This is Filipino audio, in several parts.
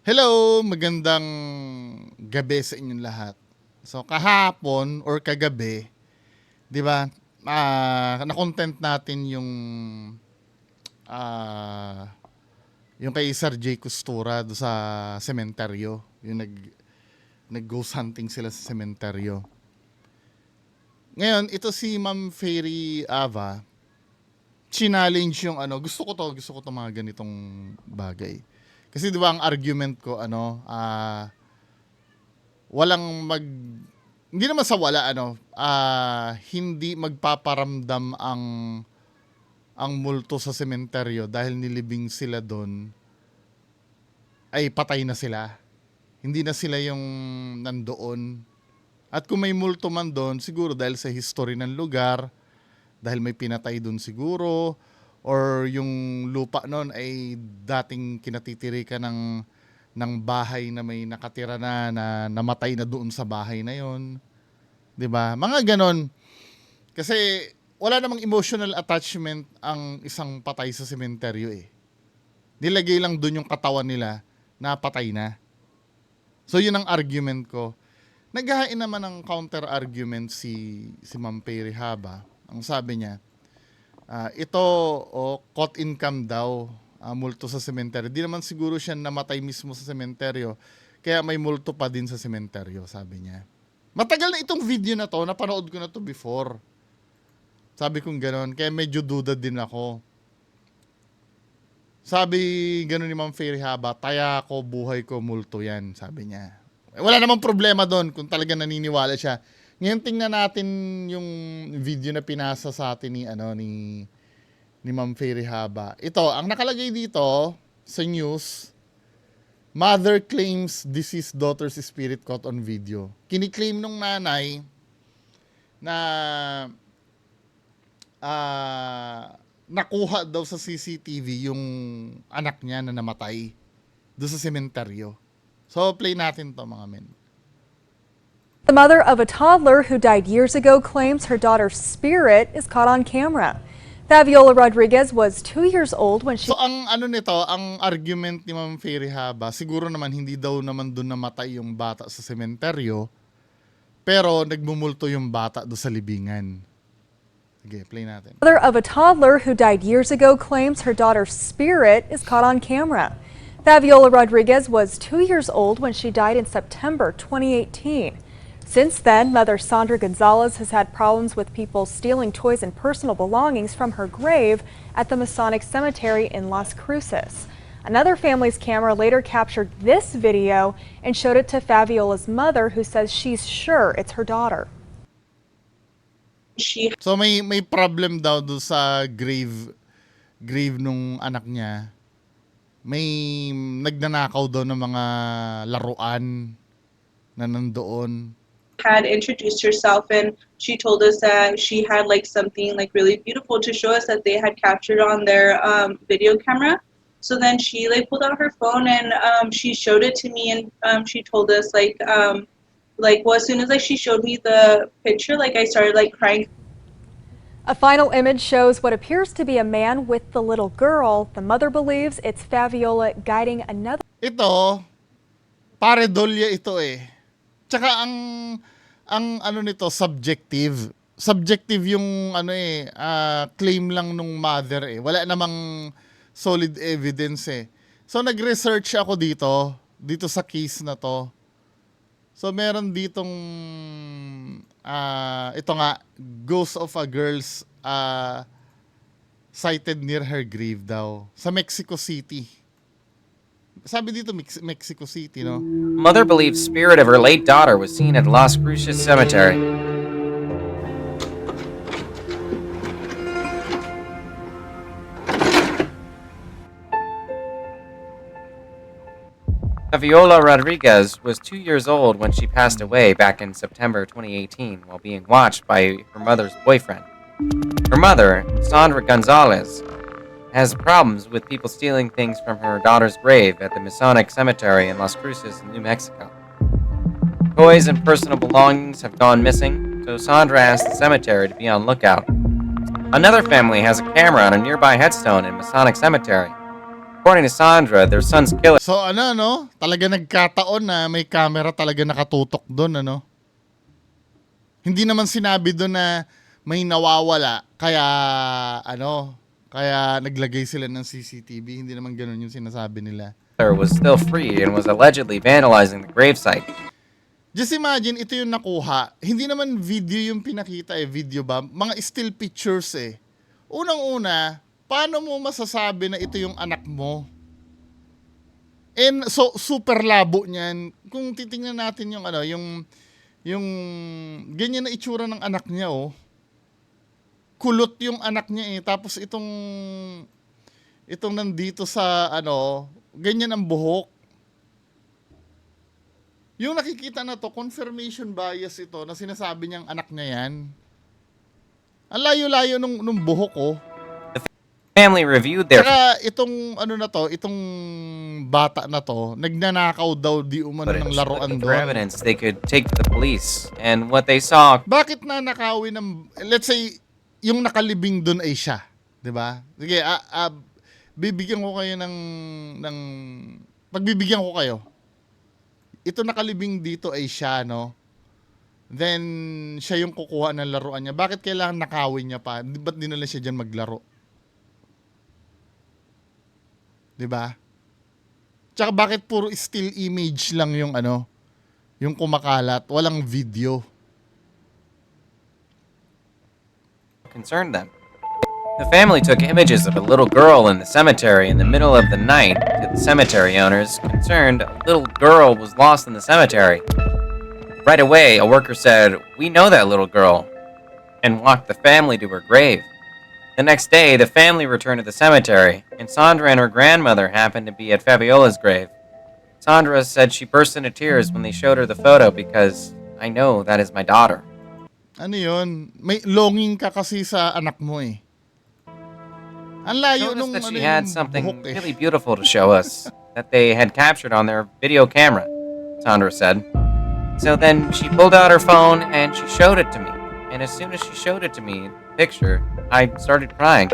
Hello, magandang gabi sa inyong lahat. So kahapon or kagabi, 'di ba? Na-content natin ah yung kay Sir J. Costura do sa sementeryo, yung nag-ghost hunting sila sa sementeryo. Ngayon, ito si Ma'am Fairy Ava, challenge yung gusto ko to mga ganitong bagay. Kasi 'di ba ang argument ko walang hindi naman sa wala hindi magpaparamdam ang multo sa sementeryo dahil nilibing sila doon ay patay na sila. Hindi na sila yung nandoon. At kung may multo man doon, siguro dahil sa history ng lugar, dahil may pinatay doon siguro, or yung lupa noon ay dating kinatitirikan ng bahay na may nakatira na namatay na doon sa bahay na yon, 'di ba? Mga ganon. Kasi wala namang emotional attachment ang isang patay sa sementeryo eh. Nilagay lang doon yung katawan nila na patay na. So yun ang argument ko. Naghahain naman ng counter argument si Ma'am Perry Haba. Ang sabi niya, ito caught income daw, multo sa sementeryo. Di naman siguro siya namatay mismo sa sementeryo, kaya may multo pa din sa sementeryo, sabi niya. Matagal na itong video na to, napanood ko na to before. Sabi kong gano'n, kaya medyo duda din ako. Sabi gano'n ni Ma'am Fairy Haba, taya ko, buhay ko, multo yan, sabi niya. Wala namang problema doon kung talaga naniniwala siya. Ngayon tingnan natin yung video na pinasa sa atin ni Ma'am Fairy Haba. Ito, ang nakalagay dito sa news, mother claims deceased daughter's spirit caught on video. Kiniklaim nung nanay na nakuha daw sa CCTV yung anak niya na namatay doon sa sementeryo. So, play natin to mga men. The mother of a toddler who died years ago claims her daughter's spirit is caught on camera. Fabiola Rodriguez was 2 years old when she... So, ang argument ni Ma'am Fairy Haba, siguro naman hindi daw naman doon namatay yung bata sa sementeryo, pero nagmumulto yung bata doon sa libingan. Sige, play natin. The mother of a toddler who died years ago claims her daughter's spirit is caught on camera. Fabiola Rodriguez was 2 years old when she died in September 2018. Since then, Mother Sandra Gonzalez has had problems with people stealing toys and personal belongings from her grave at the Masonic Cemetery in Las Cruces. Another family's camera later captured this video and showed it to Fabiola's mother, who says she's sure it's her daughter. So may problem daw do sa grave nung anak niya. May nagnanakaw daw ng mga laruan na nandoon. Had introduced herself, and she told us that she had like something like really beautiful to show us that they had captured on their video camera. So then she like pulled out her phone and she showed it to me, and she told us well, as soon as like she showed me the picture, like I started like crying. A final image shows what appears to be a man with the little girl. The mother believes it's Fabiola guiding another. Ito, paredolya ito eh. Tsaka ang nito, subjective. Subjective yung claim lang nung mother eh. Wala namang solid evidence eh. So nag-research ako dito sa case na to. So meron ditong ito nga, ghost of a girl's sighted near her grave daw sa Mexico City. Sabi dito Mexico City, no? Mother believes spirit of her late daughter was seen at Las Cruces Cemetery. Fabiola Rodriguez was 2 years old when she passed away back in September 2018 while being watched by her mother's boyfriend. Her mother, Sandra Gonzalez, has problems with people stealing things from her daughter's grave at the Masonic Cemetery in Las Cruces, New Mexico. Toys and personal belongings have gone missing, so Sandra asked the cemetery to be on lookout. Another family has a camera on a nearby headstone in Masonic Cemetery. According to Sandra, their son's killer So ano, no? Talaga nagkataon na may camera talaga nakatutok doon, ano? Hindi naman sinabi doon na may nawawala, kaya kaya naglagay sila ng CCTV. Hindi naman ganun yung sinasabi nila. was still free and was allegedly vandalizing the gravesite. Just imagine, ito yung nakuha. Hindi naman video yung pinakita video ba? Mga still pictures Unang-una, paano mo masasabi na ito yung anak mo? And so, super labo niyan. Kung titingnan natin yung yung ganyan na itsura ng anak niya, kulot yung anak niya Tapos itong nandito sa ganyan ang buhok. Yung nakikita na to, confirmation bias ito na sinasabi niyang anak niya yan. Ang layo-layo nung buhok Family reviewed their Saka itong itong bata na to, nagnanakaw daw di umano ng laruan for doon. evidence they could take to the police. And what they saw Bakit nanakawin ng, let's say, yung nakalibing doon ay siya, 'di ba? Sige, bibigyan ko kayo ng pagbibigyan ko kayo. Ito nakalibing dito ay siya, no? Then siya yung kukuha ng laruan niya. Bakit kailangan nakawin niya pa? Ba't dinala siya diyan maglaro? 'Di ba? Tsaka bakit puro still image lang yung yung kumakalat, walang video. concerned them. The family took images of a little girl in the cemetery in the middle of the night to the cemetery owners. Concerned, a little girl was lost in the cemetery. Right away, a worker said, "We know that little girl," and walked the family to her grave. The next day, the family returned to the cemetery, and Sandra and her grandmother happened to be at Fabiola's grave. Sandra said she burst into tears when they showed her the photo because I know that is my daughter. Ano yun? May longing ka kasi sa anak mo Ang layo Noticed nung that she yung had something buhok really beautiful to show us that they had captured on their video camera, Sandra said. So then she pulled out her phone and she showed it to me. And as soon as she showed it to me, the picture, I started crying.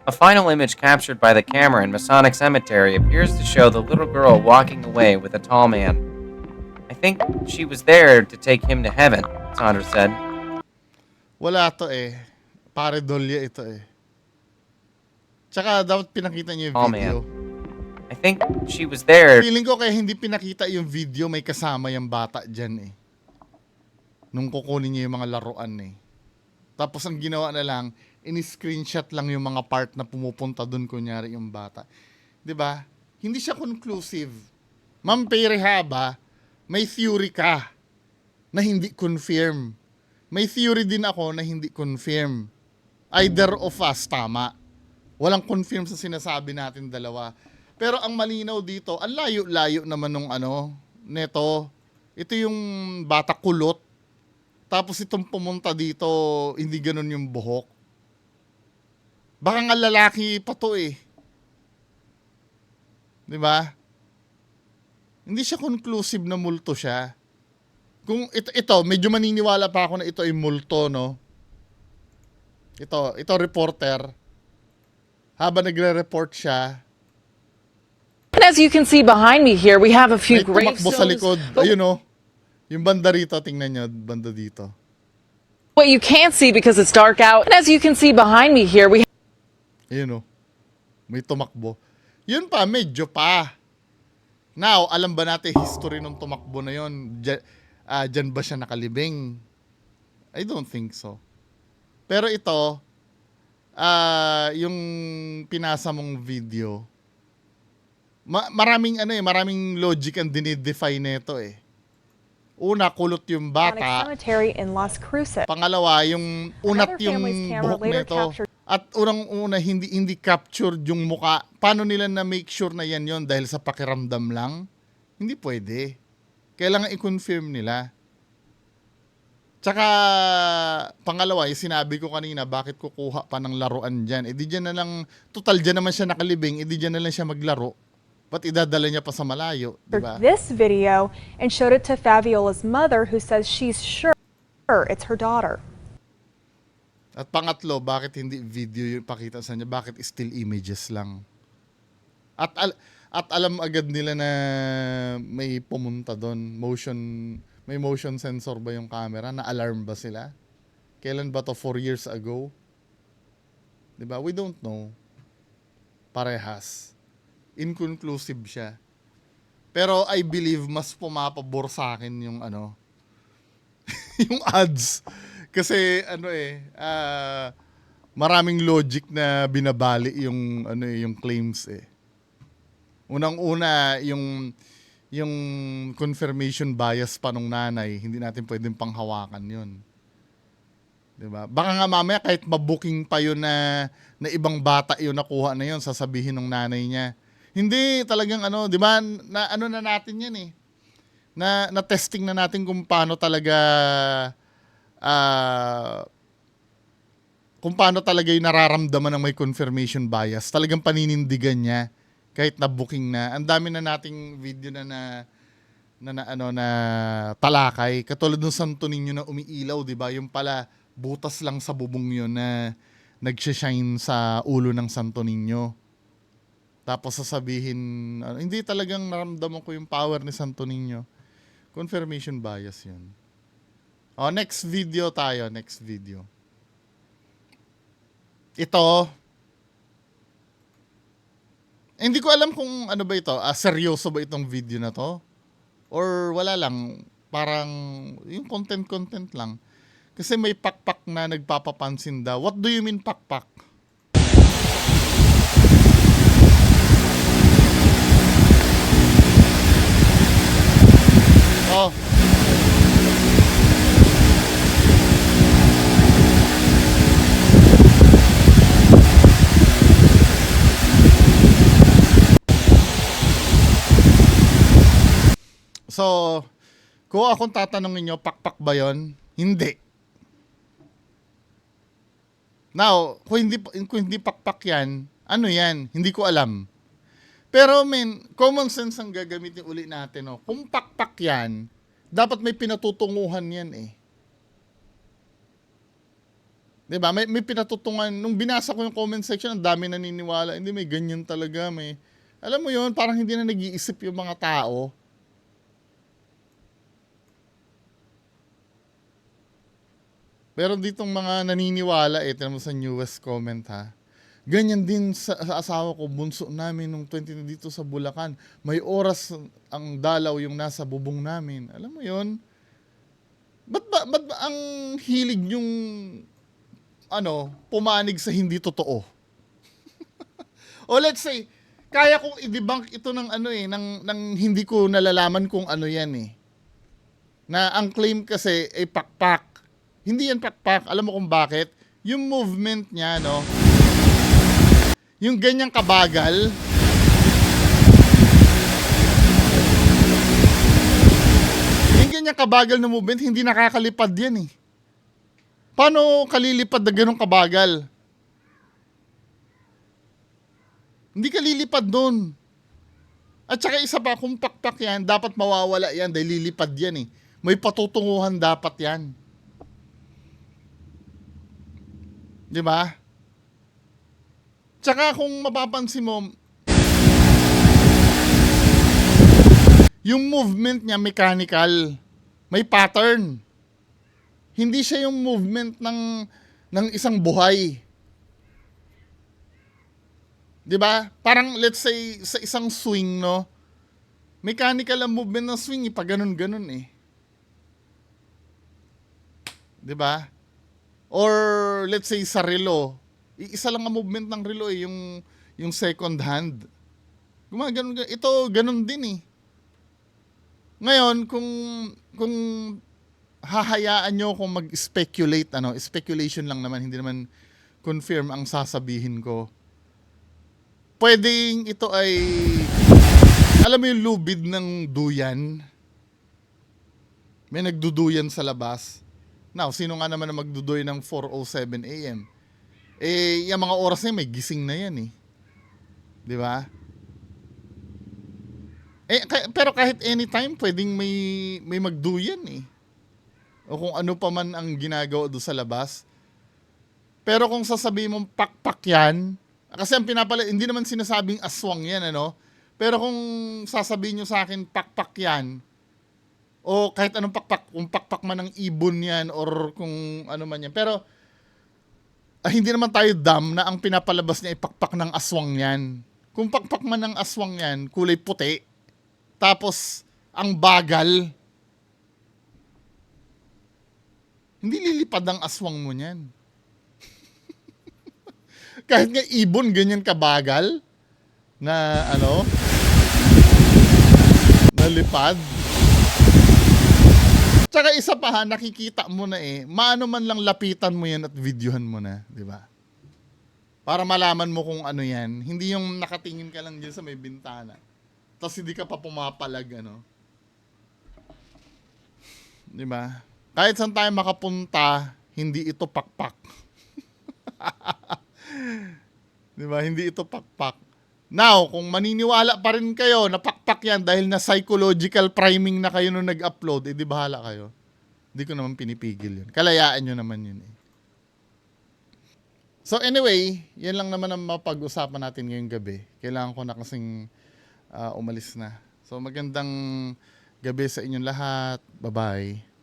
A final image captured by the camera in Masonic Cemetery appears to show the little girl walking away with a tall man. I think she was there to take him to heaven, Sandra said. Wala to Pare dolya ito Tsaka dapat pinakita niyo yung Oh, video. I think she was there. Feeling ko kaya hindi pinakita yung video, may kasama yung bata dyan Nung kukunin niya yung mga laruan Tapos ang ginawa na lang, in-screenshot lang yung mga part na pumupunta dun kunyari yung bata. 'Di ba? Hindi siya conclusive. Ma'am Perehaba, may theory ka na hindi confirm. May theory din ako na hindi confirm. Either of us tama. Walang confirm sa sinasabi natin dalawa. Pero ang malinaw dito, ang layo-layo naman nung neto. Ito yung bata kulot. Tapos itong pumunta dito, hindi ganun yung buhok. Baka nga lalaki pa to 'Di ba? Hindi siya conclusive na multo siya. Kung ito medyo maniniwala pa ako na ito ay multo, no? Ito reporter. Habang nagre-report siya, And as you can see behind me here, we have a few may tumakbo sa gravestones. likod. Ayun yung banda rito, tingnan nyo, banda dito. What you can't see because it's dark out. And as you can see behind me here, we Ayun may tumakbo. Yun pa, medyo pa. Now, alam ba natin history nung tumakbo na yun? Diyan ba siya nakalibing? I don't think so. Pero ito, yung pinasa mong video, maraming maraming logic ang dinidefine nito Una, kulot yung Masonic bata. Cemetery in Las Cruces. Pangalawa, yung unat Another yung family's camera buhok later nito. captured- At unang-una, hindi captured yung muka. Paano nila na make sure na yan yon dahil sa pakiramdam lang? Hindi pwede. Kailangan i-confirm nila. Tsaka, pangalawa, yung sinabi ko kanina, bakit kukuha pa ng laruan dyan? Di dyan na lang, total dyan naman siya nakalibing, di dyan na lang siya maglaro. Ba't idadala niya pa sa malayo? Diba? This video and showed it to Fabiola's mother, who says she's sure it's her daughter. At pangatlo, bakit hindi video yung pakita sa niya? Bakit still images lang? At alam agad nila na may pumunta doon. May motion sensor ba yung camera? Na-alarm ba sila? Kailan ba to? 4 years ago? 'Di ba? We don't know. Parehas. Inconclusive siya. Pero I believe mas pumapabor sa akin yung yung ads. Kasi maraming logic na binabali yung yung claims eh. Unang-una yung confirmation bias pa nung nanay, hindi natin pwedeng panghawakan 'yun. 'Di ba? Baka nga mamaya kahit mabooking pa 'yun na ibang bata 'yun nakuha na 'yun, sasabihin ng nanay niya. Hindi talagang 'di ba? Na na natin 'yan eh. Na testing na natin kung paano talaga kung paano talaga yung nararamdaman ng may confirmation bias. Talagang paninindigan niya kahit na booking na. Ang dami na nating video na talakay. Katulad ng Santo Niño na umiilaw, 'di ba? Yung pala butas lang sa bubong 'yon na nagsha-shine sa ulo ng Santo Niño. Tapos sasabihin, hindi talagang naramdaman ko yung power ni Santo Niño. Confirmation bias 'yun. Next video tayo, next video. Ito, hindi ko alam kung ano ba ito, seryoso ba itong video na to? Or wala lang, parang yung content lang. Kasi may pakpak na nagpapapansin daw. What do you mean pakpak? Oh. So, kung akong tatanungin nyo, pakpak ba yon? Hindi. Now, kung hindi pakpak yan, ano yan? Hindi ko alam. Pero common sense ang gagamitin uli natin. No? Kung pakpak yan, dapat may pinatutunguhan yan eh. Diba? May pinatutungan. Nung binasa ko yung comment section, ang dami naniniwala. Hindi, may ganyan talaga. Alam mo yon, parang hindi na nag-iisip yung mga tao. Pero ditong mga naniniwala tingnan mo sa newest comment ha. Ganyan din sa asawa ko, bunso namin nung 20 dito sa Bulacan. May oras ang dalaw yung nasa bubong namin. Alam mo yon? Ba't ba ang hilig yung pumanig sa hindi totoo? O let's say, kaya kong i-debunk ito ng ng hindi ko nalalaman kung ano yan eh. Na ang claim kasi ay pakpak. Hindi yan pakpak. Alam mo kung bakit? Yung movement niya, yung ganyang kabagal, yung ganyang kabagal na movement, hindi nakakalipad yan eh. Paano kalilipad na ganong kabagal? Hindi ka lilipad doon. At saka isa pa, kung pakpak yan, dapat mawawala yan dahil lilipad yan eh. May patutunguhan dapat yan. Di ba? Tsaka kung mapapansin mo, yung movement niya mechanical. May pattern. Hindi siya yung movement ng isang buhay. Di ba? Parang let's say sa isang swing, mechanical ang movement ng swing, pa ganun-ganun eh. Di ba? Or let's say sa relo, isa lang ang movement ng relo eh, yung second hand. Gumagano, ito ganun din eh. Ngayon, kung hahayaan nyo kung mag-speculate, speculation lang naman, hindi naman confirm ang sasabihin ko. Pwedeng ito ay, alam mo yung lubid ng duyan? May nagduduyan sa labas. Now, sino nga naman na magdudoy ng 4:07 AM? Yung mga oras na yun, may gising na yan eh. Di ba? Pero kahit anytime, pwedeng may magduyan eh. O kung ano pa man ang ginagawa doon sa labas. Pero kung sasabihin mong pakpak yan, Kasi ang hindi naman sinasabing aswang yan, ano? Pero kung sasabihin nyo sa akin, pakpak yan, o kahit anong pakpak, kung pakpak man ng ibon yan, or kung ano man yan. Pero, hindi naman tayo dumb na ang pinapalabas niya ay pakpak ng aswang yan. Kung pakpak man ng aswang yan, kulay puti, tapos, ang bagal, hindi lilipad ang aswang mo niyan. Kahit nga ibon, ganyan kabagal, na ano, nalipad. Tsaka isa pa ha, nakikita mo na maano man lang lapitan mo yan at videohan mo na, di ba? Para malaman mo kung ano yan. Hindi yung nakatingin ka lang dyan sa may bintana. Tapos hindi ka pa pumapalag, ano. Di ba? Kahit saan tayo makapunta, hindi ito pakpak. Di ba? Hindi ito pakpak. Now, kung maniniwala pa rin kayo na pakpak yan dahil na psychological priming na kayo nung nag-upload, di bahala kayo. Hindi ko naman pinipigil yun. Kalayaan nyo naman yun So anyway, yan lang naman ang mapag-usapan natin ngayong gabi. Kailangan ko na kasing umalis na. So magandang gabi sa inyong lahat. Bye-bye.